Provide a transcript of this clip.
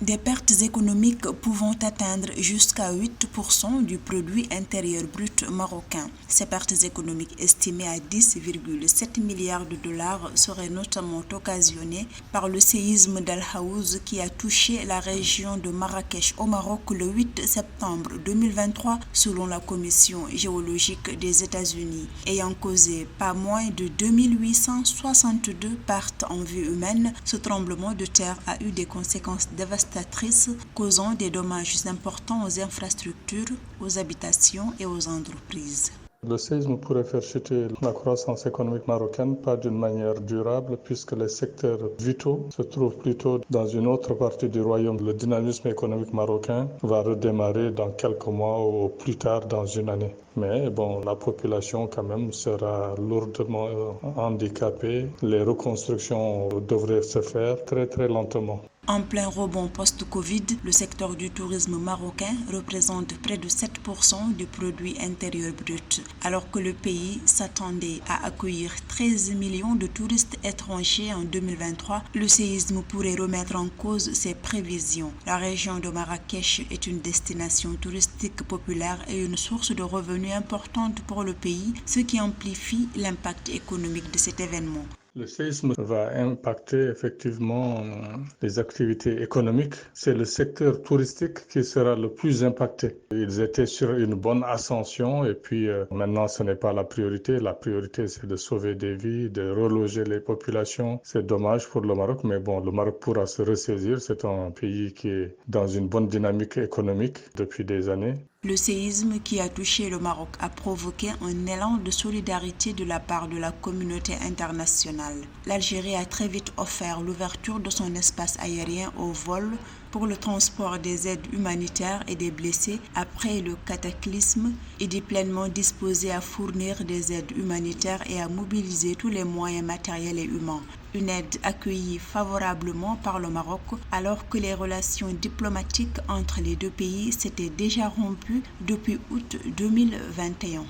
Des pertes économiques pouvant atteindre jusqu'à 8% du produit intérieur brut marocain. Ces pertes économiques estimées à 10,7 milliards de dollars seraient notamment occasionnées par le séisme d'Al Haouz qui a touché la région de Marrakech au Maroc le 8 septembre 2023 selon la Commission géologique des États-Unis, ayant causé pas moins de 2862 pertes en vie humaine. Ce tremblement de terre a eu des conséquences dévastatrices causant des dommages importants aux infrastructures, aux habitations et aux entreprises. Le séisme pourrait faire chuter la croissance économique marocaine, pas d'une manière durable, puisque les secteurs vitaux se trouvent plutôt dans une autre partie du royaume. Le dynamisme économique marocain va redémarrer dans quelques mois ou plus tard dans une année. Mais la population quand même sera lourdement handicapée. Les reconstructions devraient se faire très très lentement. En plein rebond post-Covid, le secteur du tourisme marocain représente près de 7% du produit intérieur brut, alors que le pays s'attendait à accueillir 13 millions de touristes étrangers en 2023. Le séisme pourrait remettre en cause ces prévisions. La région de Marrakech est une destination touristique populaire et une source de revenus importante pour le pays, ce qui amplifie l'impact économique de cet événement. Le séisme va impacter effectivement les activités économiques. C'est le secteur touristique qui sera le plus impacté. Ils étaient sur une bonne ascension et puis maintenant ce n'est pas la priorité. La priorité c'est de sauver des vies, de reloger les populations. C'est dommage pour le Maroc, mais le Maroc pourra se ressaisir. C'est un pays qui est dans une bonne dynamique économique depuis des années. Le séisme qui a touché le Maroc a provoqué un élan de solidarité de la part de la communauté internationale. L'Algérie a très vite offert l'ouverture de son espace aérien au vol pour le transport des aides humanitaires et des blessés après le cataclysme et est pleinement disposée à fournir des aides humanitaires et à mobiliser tous les moyens matériels et humains. Une aide accueillie favorablement par le Maroc alors que les relations diplomatiques entre les deux pays s'étaient déjà rompues depuis août 2021.